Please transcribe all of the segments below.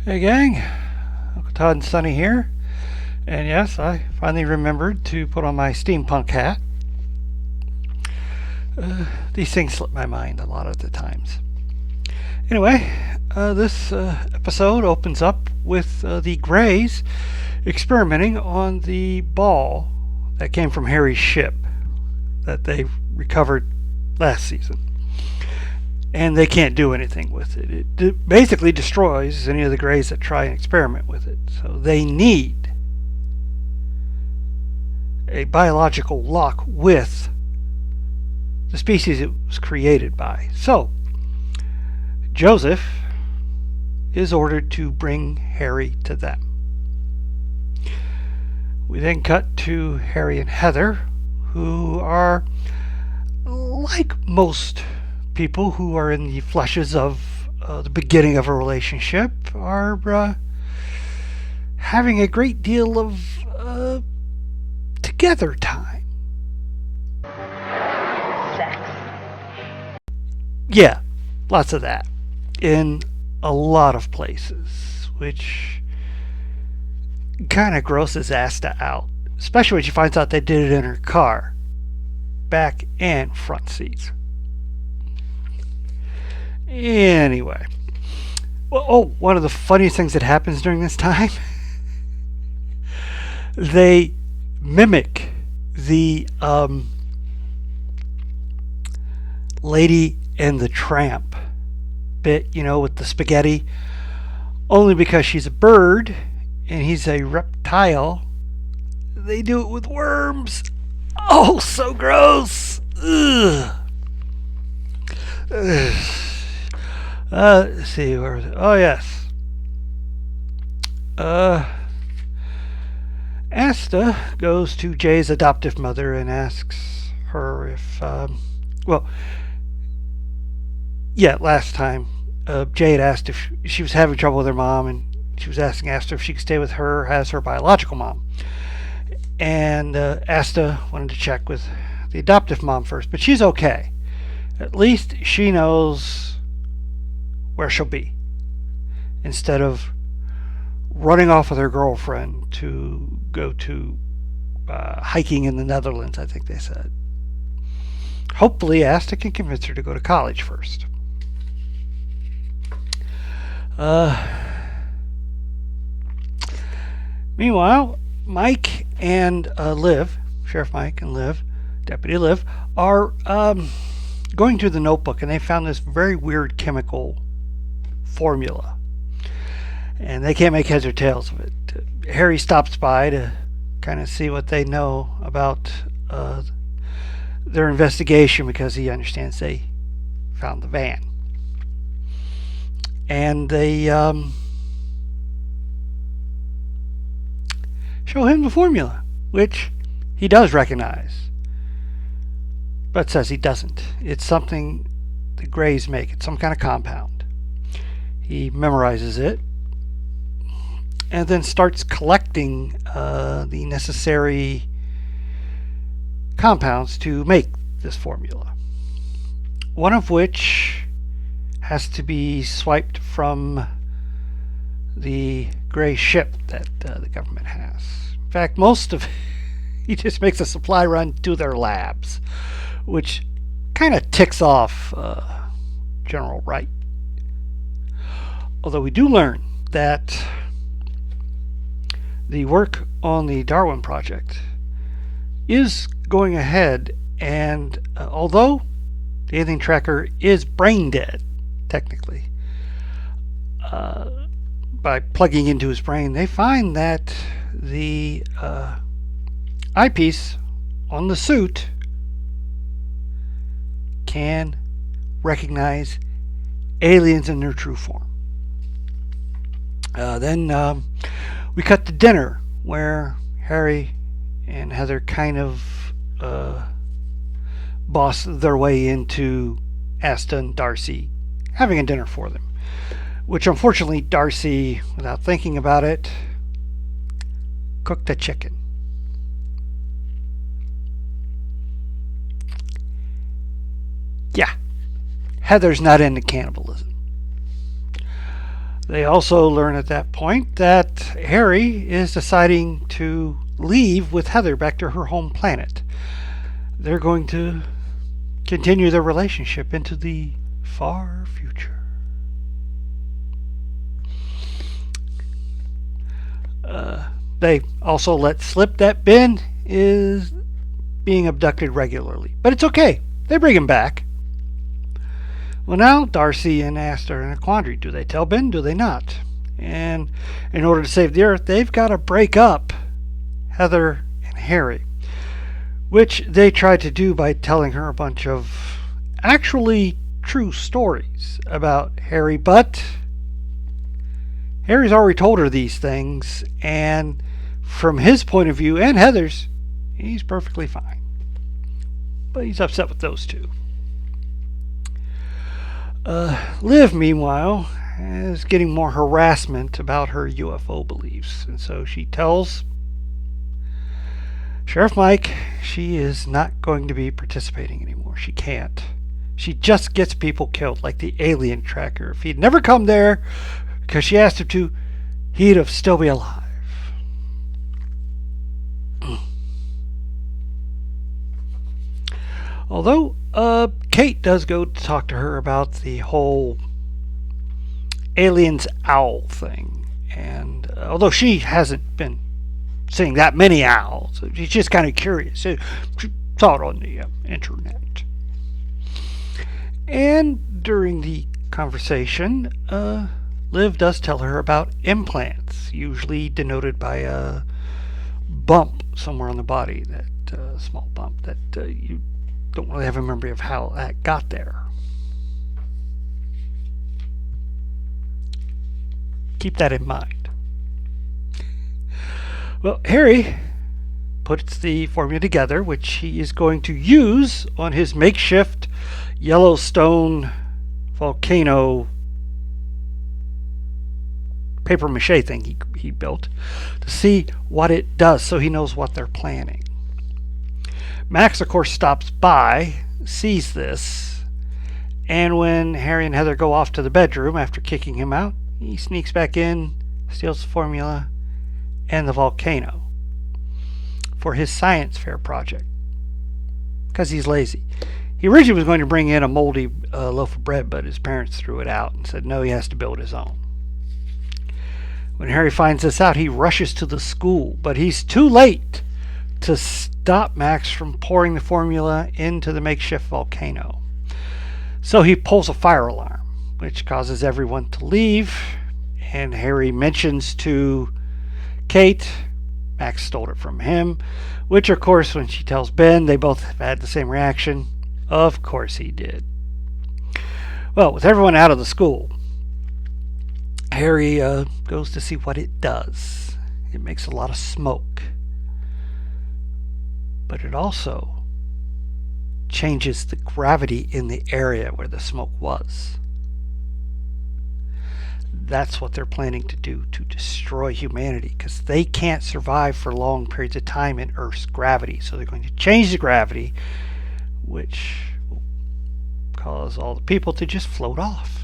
Hey gang, Uncle Todd and Sonny here. And yes, I finally remembered to put on my steampunk hat. These things slip my mind a lot of the times. Anyway, this episode opens up with the Greys experimenting on the ball that came from Harry's ship that they recovered last season. And they can't do anything with it. It basically destroys any of the Greys that try and experiment with it. So they need a biological lock with the species it was created by. So, Joseph is ordered to bring Harry to them. We then cut to Harry and Heather, who are, like most people who are in the fleshes of the beginning of a relationship, are having a great deal of together time. Sex. Yeah, lots of that in a lot of places, which kind of grosses Asta out, especially when she finds out they did it in her car, back and front seats. Anyway, one of the funniest things that happens during this time, they mimic the Lady and the Tramp bit, with the spaghetti, only because she's a bird and he's a reptile. They do it with worms. Oh, so gross. Ugh. Let's see, where was it? Oh, yes. Asta goes to Jay's adoptive mother and asks her if, last time Jay had asked if she was having trouble with her mom, and she was asking Asta if she could stay with her as her biological mom. And Asta wanted to check with the adoptive mom first, but she's okay. At least she knows where she'll be, instead of running off with her girlfriend to go to hiking in the Netherlands, I think they said. Hopefully, Asta can convince her to go to college first. Meanwhile, Mike and Liv, Sheriff Mike and Liv, Deputy Liv, are going through the notebook, and they found this very weird chemical formula. And they can't make heads or tails of it. Harry stops by to kind of see what they know about their investigation, because he understands they found the van. And they show him the formula, which he does recognize, but says he doesn't. It's something the Greys make. It's some kind of compound. He memorizes it and then starts collecting the necessary compounds to make this formula. One of which has to be swiped from the Grey ship that the government has. In fact, most of he just makes a supply run to their labs, which kind of ticks off General Wright. Although we do learn that the work on the Darwin project is going ahead, and although the alien tracker is brain dead, technically, by plugging into his brain, they find that the eyepiece on the suit can recognize aliens in their true form. Then we cut to dinner, where Harry and Heather kind of boss their way into Asta and Darcy having a dinner for them, which unfortunately Darcy, without thinking about it, cooked a chicken. Yeah, Heather's not into cannibalism. They also learn at that point that Harry is deciding to leave with Heather back to her home planet. They're going to continue their relationship into the far future. They also let slip that Ben is being abducted regularly. But it's okay. They bring him back. Well, now Darcy and Asta are in a quandary. Do they tell Ben? Do they not? And in order to save the Earth, they've got to break up Heather and Harry, which they tried to do by telling her a bunch of actually true stories about Harry. But Harry's already told her these things, and from his point of view and Heather's, he's perfectly fine. But he's upset with those two. Liv, meanwhile, is getting more harassment about her UFO beliefs, and so she tells Sheriff Mike she is not going to be participating anymore. She can't. She just gets people killed, like the alien tracker. If he'd never come there because she asked him to, he'd have still be alive. Although Kate does go to talk to her about the whole aliens owl thing, and although she hasn't been seeing that many owls, she's just kind of curious. She saw it on the internet. And during the conversation, Liv does tell her about implants, usually denoted by a bump somewhere on the body, that small bump that you don't really have a memory of how that got there. Keep that in mind. Well, Harry puts the formula together, which he is going to use on his makeshift Yellowstone volcano paper mache thing he built, to see what it does, so he knows what they're planning. Max, of course, stops by, sees this, and when Harry and Heather go off to the bedroom after kicking him out, he sneaks back in, steals the formula and the volcano for his science fair project, because he's lazy. He originally was going to bring in a moldy loaf of bread, but his parents threw it out and said no, he has to build his own. When Harry finds this out, he rushes to the school, but he's too late to stop Max from pouring the formula into the makeshift volcano. So he pulls a fire alarm, which causes everyone to leave, and Harry mentions to Kate Max stole it from him, which of course when she tells Ben, they both have had the same reaction. Of course he did. Well, with everyone out of the school, Harry goes to see what it does. It makes a lot of smoke, but it also changes the gravity in the area where the smoke was. That's what they're planning to do, to destroy humanity, because they can't survive for long periods of time in Earth's gravity. So they're going to change the gravity, which will cause all the people to just float off.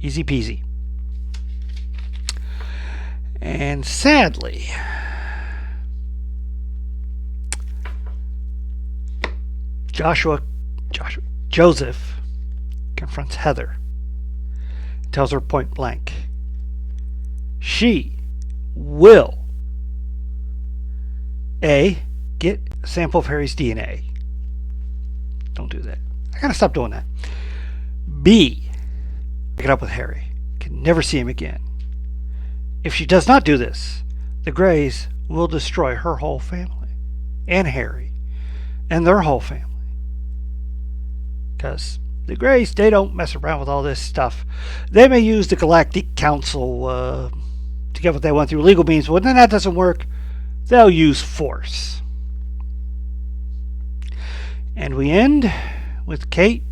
Easy peasy. And sadly, Joseph confronts Heather, tells her point blank she will A, get a sample of Harry's DNA. Don't do that. I gotta stop doing that. B, pick it up with Harry. Can never see him again. If she does not do this, the Greys will destroy her whole family, and Harry, and their whole family. Because the Greys, they don't mess around with all this stuff. They may use the Galactic Council to get what they want through legal means, but when that doesn't work, they'll use force. And we end with Kate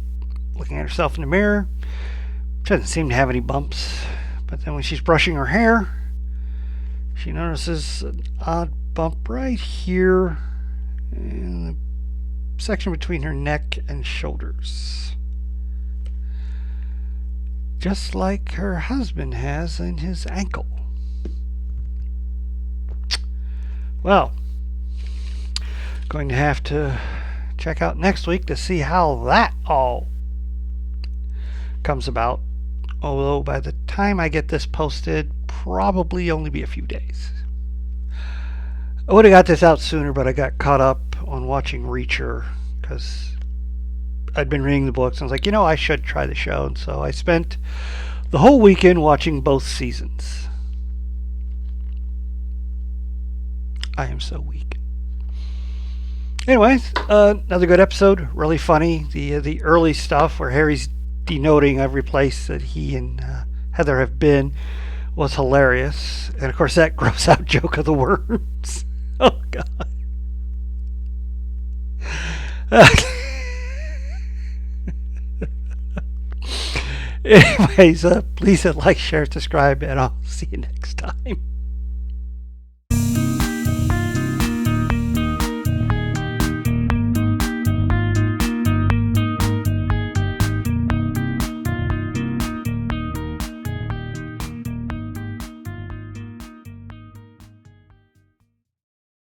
looking at herself in the mirror. She doesn't seem to have any bumps, but then when she's brushing her hair, she notices an odd bump right here in the section between her neck and shoulders. just like her husband has in his ankle. Well, going to have to check out next week to see how that all comes about. Although by the time I get this posted, probably only be a few days. I would have got this out sooner, but I got caught up on watching Reacher because I'd been reading the books and I was like, I should try the show. And so I spent the whole weekend watching both seasons. I am so weak. Anyways, another good episode. Really funny. The early stuff where Harry's denoting every place that he and Heather have been was hilarious. And of course, that gross out joke of the worms. Oh, God. Anyways, please like, share, subscribe, and I'll see you next time.